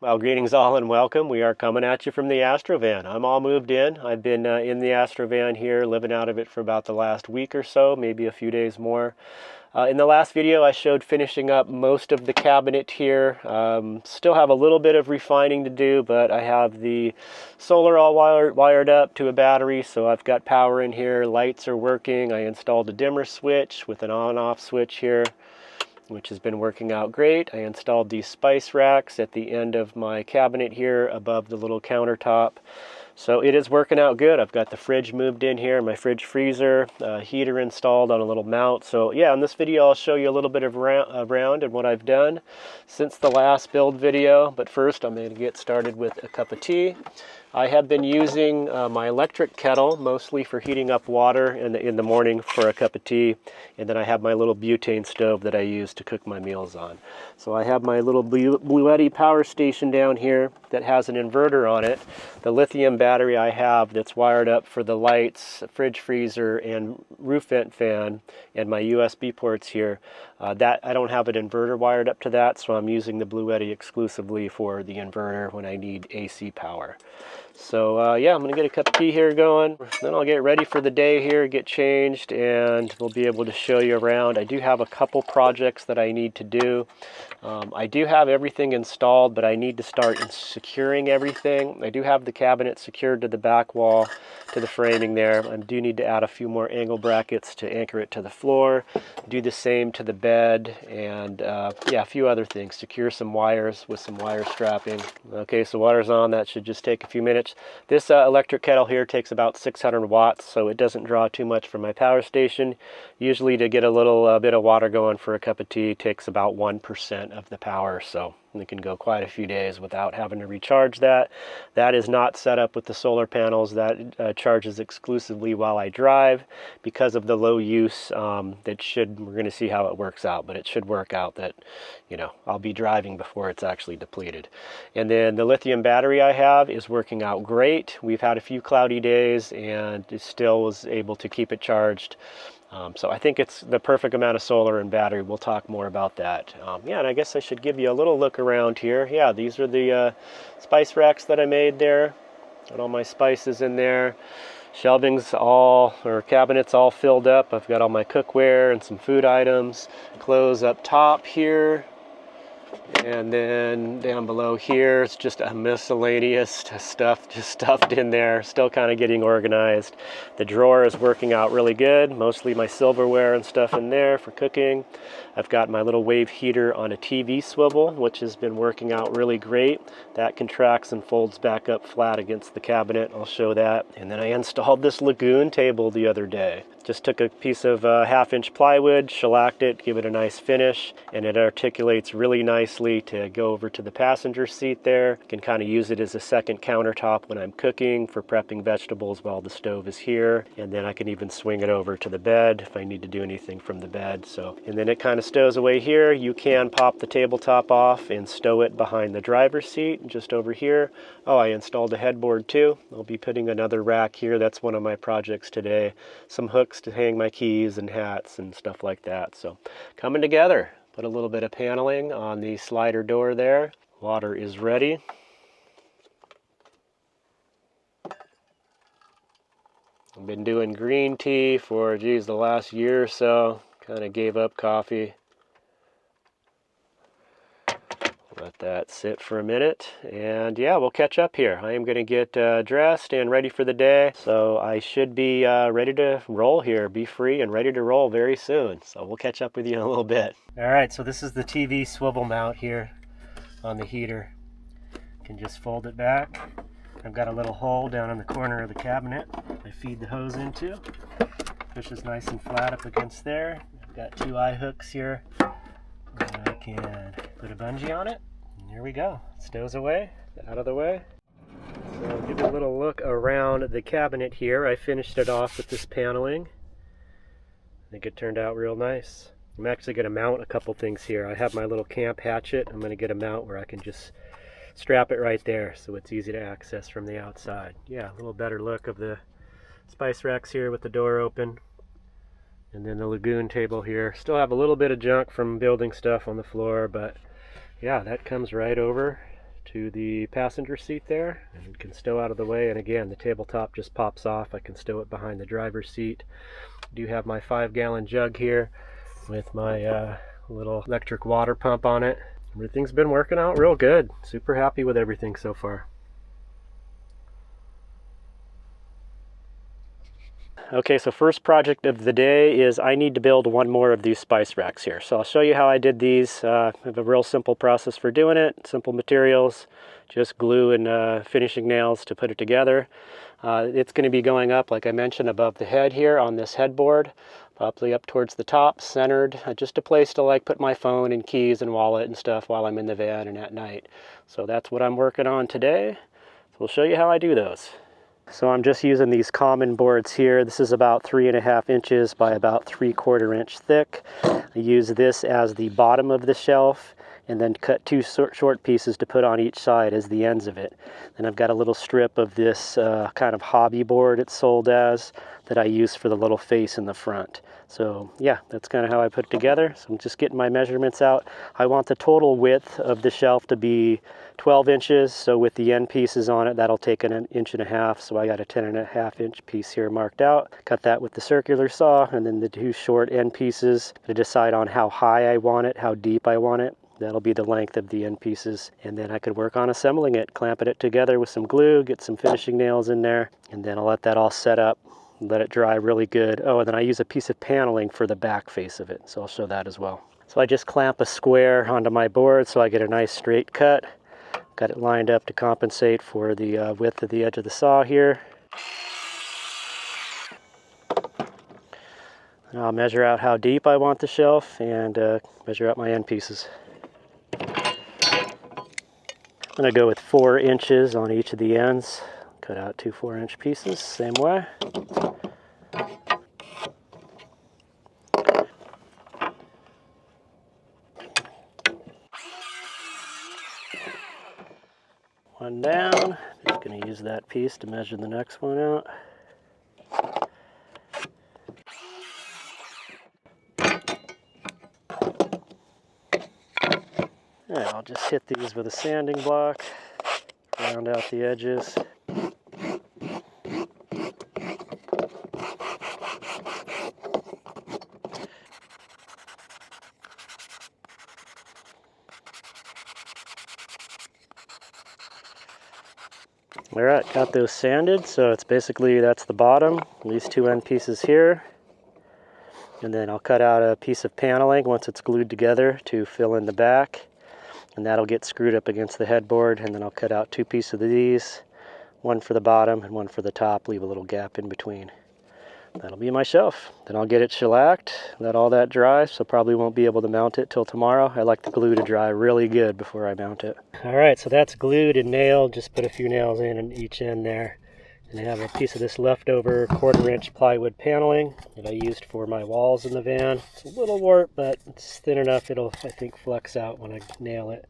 Well, greetings all and welcome. We are coming at you from the Astro van. I'm all moved in. I've been in the Astro van here, living out of it for about the last week or so, maybe a few days more. In the last video, I showed finishing up most of the cabinet here. Still have a little bit of refining to do, but I have the solar all wired up to a battery, so I've got power in here. Lights are working. I installed a dimmer switch with an on-off switch here, which has been working out great. I installed these spice racks at the end of my cabinet here above the little countertop. So it is working out good. I've got the fridge moved in here, my fridge freezer, heater installed on a little mount. So yeah, in this video I'll show you a little bit of around and what I've done since the last build video. But first I'm going to get started with a cup of tea. I have been using my electric kettle mostly for heating up water in the morning for a cup of tea, and then I have my little butane stove that I use to cook my meals on. So I have my little Bluetti power station down here that has an inverter on it. The lithium battery I have that's wired up for the lights, fridge freezer, and roof vent fan, and my USB ports here. That I don't have an inverter wired up to that, so I'm using the Bluetti exclusively for the inverter when I need AC power. So yeah, I'm gonna get a cup of tea here going. Then I'll get ready for the day here, get changed, and we'll be able to show you around. I do have a couple projects that I need to do. I do have everything installed, but I need to start securing everything. I do have the cabinet secured to the back wall, to the framing there. I do need to add a few more angle brackets to anchor it to the floor. Do the same to the bed, and yeah, a few other things. Secure some wires with some wire strapping. Okay, so water's on. That should just take a few minutes. This electric kettle here takes about 600 watts, so it doesn't draw too much from my power station. Usually to get a little bit of water going for a cup of tea takes about 1% of the power, so it can go quite a few days without having to recharge that. That is not set up with the solar panels. That charges exclusively while I drive. Because of the low use, we're going to see how it works out, but it should work out that, you know, I'll be driving before it's actually depleted. And then the lithium battery I have is working out great. We've had a few cloudy days and it still was able to keep it charged. So I think it's the perfect amount of solar and battery. We'll talk more about that. Yeah, and I guess I should give you a little look around here. Yeah, these are the spice racks that I made there. Got all my spices in there. Shelving's cabinets all filled up. I've got all my cookware and some food items. Clothes up top here. And then down below here, it's just a miscellaneous stuff just stuffed in there, still kind of getting organized. The drawer is working out really good, mostly my silverware and stuff in there for cooking. I've got my little wave heater on a TV swivel, which has been working out really great. That contracts and folds back up flat against the cabinet. I'll show that. And then I installed this lagoon table the other day. Just took a piece of 1/2-inch plywood, shellacked it, give it a nice finish, and it articulates really nicely to go over to the passenger seat there. I can kind of use it as a second countertop when I'm cooking for prepping vegetables while the stove is here. And then I can even swing it over to the bed if I need to do anything from the bed. And then it kind of stows away here. You can pop the tabletop off and stow it behind the driver's seat just over here. Oh, I installed a headboard too. I'll be putting another rack here. That's one of my projects today. Some hooks to hang my keys and hats and stuff like that. So coming together. Put a little bit of paneling on the slider door there. Water is ready. I've been doing green tea for, the last year or so. Kind of gave up coffee. Let that sit for a minute, and yeah, we'll catch up here. I am going to get dressed and ready for the day, so I should be ready to roll here, be free and ready to roll very soon. So we'll catch up with you in a little bit. All right, so this is the TV swivel mount here on the heater. You can just fold it back. I've got a little hole down in the corner of the cabinet I feed the hose into. Pushes nice and flat up against there. I've got 2 eye hooks here, and I can put a bungee on it. There we go. It stows away, out of the way. So I'll give you a little look around the cabinet here. I finished it off with this paneling. I think it turned out real nice. I'm actually going to mount a couple things here. I have my little camp hatchet. I'm going to get a mount where I can just strap it right there so it's easy to access from the outside. Yeah, a little better look of the spice racks here with the door open. And then the lagoon table here. Still have a little bit of junk from building stuff on the floor, but yeah, that comes right over to the passenger seat there and can stow out of the way. And again, the tabletop just pops off. I can stow it behind the driver's seat. I do have my 5-gallon jug here with my little electric water pump on it. Everything's been working out real good. Super happy with everything so far. Okay, so first project of the day is I need to build one more of these spice racks here. So I'll show you how I did these. I have a real simple process for doing it. Simple materials, just glue and finishing nails to put it together. It's going to be going up, like I mentioned, above the head here on this headboard, probably up towards the top, centered, just a place to like put my phone and keys and wallet and stuff while I'm in the van and at night. So that's what I'm working on today. So we'll show you how I do those. So I'm just using these common boards here. This is about 3.5 inches by about 3/4 inch thick. I use this as the bottom of the shelf and then cut 2 short pieces to put on each side as the ends of it. Then I've got a little strip of this kind of hobby board it's sold as that I use for the little face in the front. So yeah, that's kind of how I put it together. So I'm just getting my measurements out. I want the total width of the shelf to be 12 inches. So with the end pieces on it, that'll take an 1.5 inches. So I got a 10.5 inch piece here marked out. Cut that with the circular saw, and then the 2 short end pieces to decide on how high I want it, how deep I want it. That'll be the length of the end pieces. And then I could work on assembling it, clamping it together with some glue, get some finishing nails in there, and then I'll let that all set up. Let it dry really good. Oh, and then I use a piece of paneling for the back face of it, so I'll show that as well. So I just clamp a square onto my board so I get a nice straight cut. Got it lined up to compensate for the width of the edge of the saw here. And I'll measure out how deep I want the shelf and measure out my end pieces. I'm going to go with 4 inches on each of the ends. Cut out 2 4-inch pieces, same way. One down. Just going to use that piece to measure the next one out. And I'll just hit these with a sanding block, round out the edges. All right, got those sanded, so it's basically, that's the bottom, these 2 end pieces here. And then I'll cut out a piece of paneling once it's glued together to fill in the back. And that'll get screwed up against the headboard, and then I'll cut out 2 pieces of these, one for the bottom and one for the top, leave a little gap in between. That'll be my shelf. Then I'll get it shellacked, let all that dry, so probably won't be able to mount it till tomorrow. I like the glue to dry really good before I mount it. All right, so that's glued and nailed. Just put a few nails in each end there. And I have a piece of this leftover 1/4 inch plywood paneling that I used for my walls in the van. It's a little warped, but it's thin enough it'll, I think, flex out when I nail it,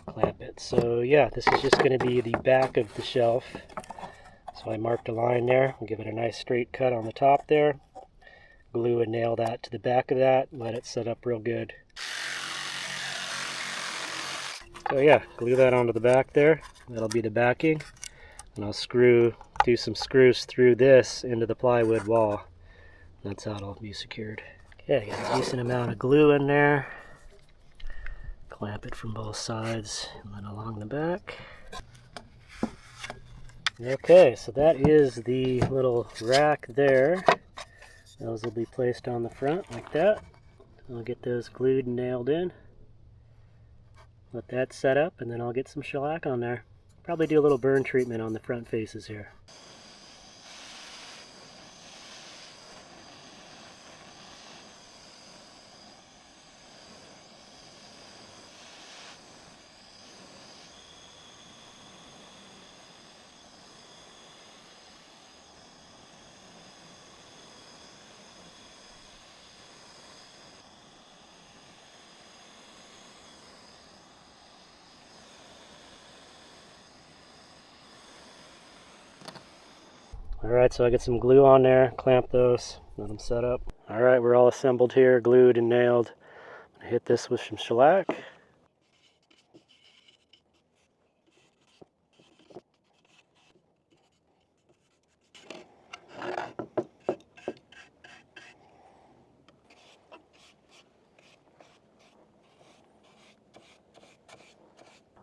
clamp it. So yeah, this is just going to be the back of the shelf. So I marked a line there, I'll give it a nice straight cut on the top there, glue and nail that to the back of that, let it set up real good. So yeah, glue that onto the back there, that'll be the backing, and I'll do some screws through this into the plywood wall. That's how it'll be secured. Okay, got a decent amount of glue in there, clamp it from both sides and then along the back. Okay, so that is the little rack there. Those will be placed on the front like that. I'll get those glued and nailed in. Let that set up, and then I'll get some shellac on there. Probably do a little burn treatment on the front faces here. Alright, so I get some glue on there, clamp those, let them set up. Alright, we're all assembled here, glued and nailed. I'm gonna hit this with some shellac.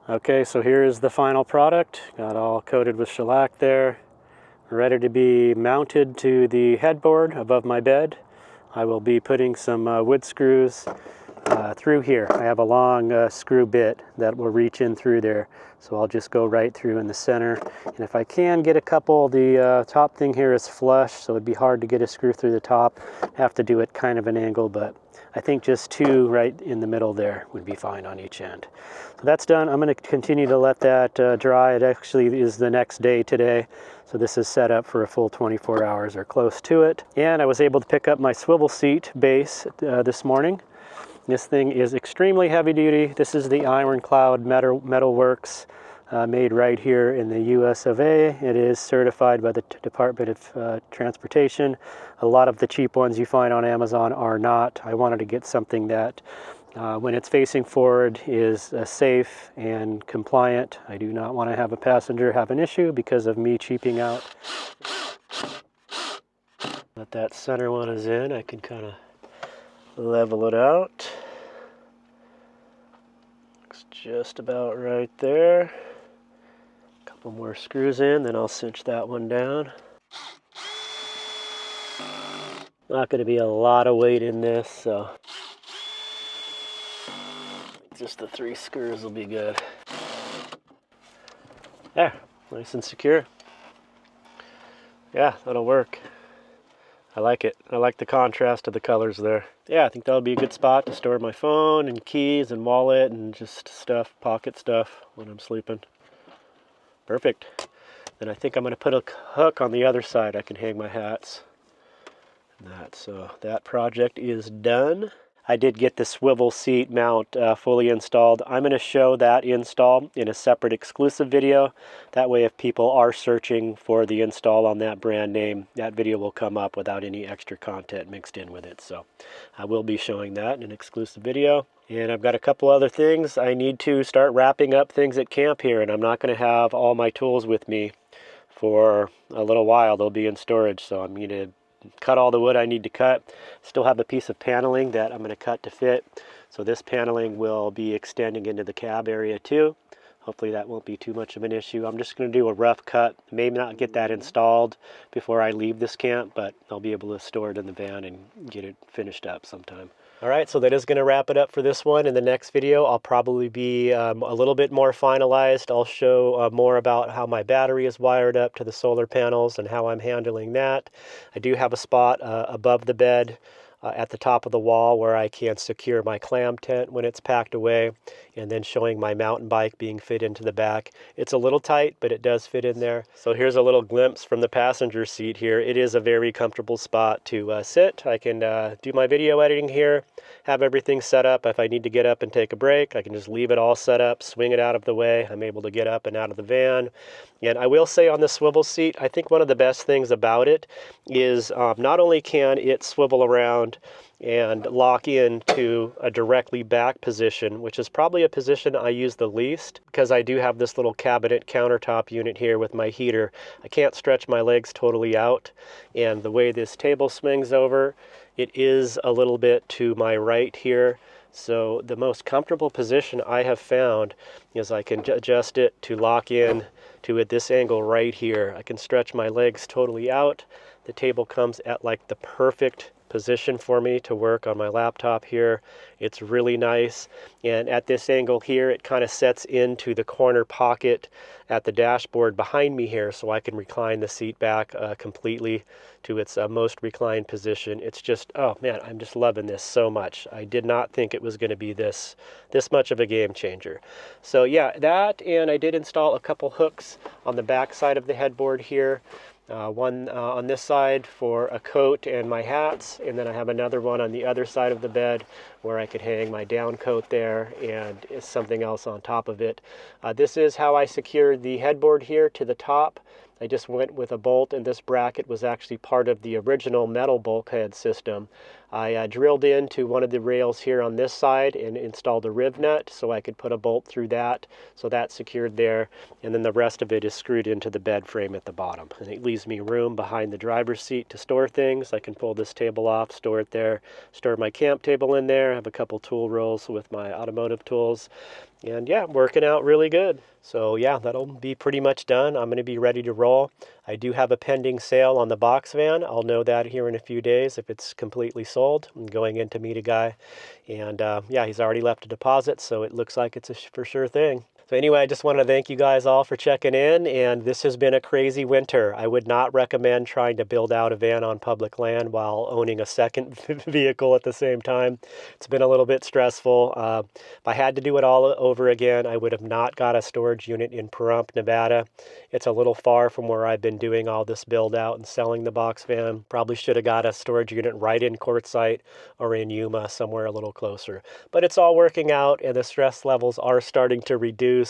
Okay, so here is the final product. Got all coated with shellac there. Ready to be mounted to the headboard above my bed. I will be putting some wood screws through here. I have a long screw bit that will reach in through there. So I'll just go right through in the center. And if I can get a couple, the top thing here is flush, so it'd be hard to get a screw through the top. Have to do it kind of an angle, but I think just 2 right in the middle there would be fine on each end. So that's done. I'm going to continue to let that dry. It actually is the next day today. So this is set up for a full 24 hours or close to it. And I was able to pick up my swivel seat base this morning. This thing is extremely heavy duty. This is the Ironclad Metal Works, made right here in the US of A. It is certified by the Department of Transportation. A lot of the cheap ones you find on Amazon are not. I wanted to get something that when it's facing forward is safe and compliant. I do not want to have a passenger have an issue because of me cheaping out. Let that center one is in. I can kind of level it out. Looks just about right there. Couple more screws in, then I'll cinch that one down. Not going to be a lot of weight in this, so just the 3 screws will be good. There, nice and secure. Yeah, that'll work. I like it. I like the contrast of the colors there. Yeah, I think that'll be a good spot to store my phone and keys and wallet and just stuff, pocket stuff when I'm sleeping. Perfect. Then I think I'm going to put a hook on the other side. I can hang my hats. So that project is done. I did get the swivel seat mount fully installed. I'm going to show that install in a separate exclusive video. That way if people are searching for the install on that brand name, that video will come up without any extra content mixed in with it. So I will be showing that in an exclusive video. And I've got a couple other things. I need to start wrapping up things at camp here, and I'm not going to have all my tools with me for a little while. They'll be in storage, so I'm going to cut all the wood I need to cut. Still have a piece of paneling that I'm going to cut to fit. So this paneling will be extending into the cab area too. Hopefully that won't be too much of an issue. I'm just going to do a rough cut. Maybe not get that installed before I leave this camp, but I'll be able to store it in the van and get it finished up sometime. All right, so that is going to wrap it up for this one. In the next video, I'll probably be a little bit more finalized. I'll show more about how my battery is wired up to the solar panels and how I'm handling that. I do have a spot above the bed at the top of the wall where I can secure my clam tent when it's packed away, and then showing my mountain bike being fit into the back. It's a little tight, but it does fit in there. So here's a little glimpse from the passenger seat here. It is a very comfortable spot to sit. I can do my video editing here, have everything set up. If I need to get up and take a break, I can just leave it all set up, swing it out of the way. I'm able to get up and out of the van. And I will say on the swivel seat, I think one of the best things about it is not only can it swivel around and lock into a directly back position, which is probably a position I use the least because I do have this little cabinet countertop unit here with my heater. I can't stretch my legs totally out, and the way this table swings over, it is a little bit to my right here. So the most comfortable position I have found is I can adjust it to lock in to at this angle right here. I can stretch my legs totally out. The table comes at like the perfect position for me to work on my laptop here. It's really nice. And at this angle here, it kind of sets into the corner pocket at the dashboard behind me here, so I can recline the seat back completely to its most reclined position. It's just, oh man, I'm just loving this so much. I did not think it was going to be this much of a game changer. So yeah, that, and I did install a couple hooks on the back side of the headboard here. One on this side for a coat and my hats, and then I have another one on the other side of the bed where I could hang my down coat there and something else on top of it. This is how I secured the headboard here to the top. I just went with a bolt, and this bracket was actually part of the original metal bulkhead system. I drilled into one of the rails here on this side and installed a rib nut so I could put a bolt through that, so that's secured there, and then the rest of it is screwed into the bed frame at the bottom. And it leaves me room behind the driver's seat to store things. I can pull this table off, store it there, store my camp table in there. I have a couple tool rolls with my automotive tools. And yeah, working out really good. So yeah, that'll be pretty much done. I'm going to be ready to roll. I do have a pending sale on the box van. I'll know that here in a few days if it's completely sold. I'm going in to meet a guy, and yeah, he's already left a deposit, so it looks like it's a for sure thing. So anyway, I just want to thank you guys all for checking in, and this has been a crazy winter. I would not recommend trying to build out a van on public land while owning a second vehicle at the same time. It's been a little bit stressful. If I had to do it all over again, I would have not got a storage unit in Pahrump, Nevada. It's a little far from where I've been doing all this build out and selling the box van. Probably should have got a storage unit right in Quartzsite or in Yuma, somewhere a little closer. But it's all working out, and the stress levels are starting to reduce.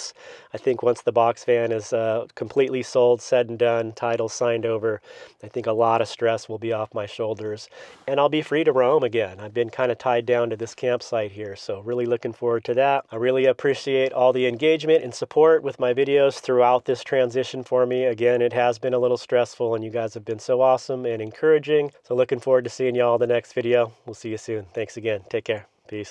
I think once the box van is completely sold, said and done, title signed over, I think a lot of stress will be off my shoulders, and I'll be free to roam again. I've been kind of tied down to this campsite here, so really looking forward to that. I really appreciate all the engagement and support with my videos throughout this transition for me. Again, it has been a little stressful, and you guys have been so awesome and encouraging. So looking forward to seeing y'all in the next video. We'll see you soon. Thanks again. Take care. Peace.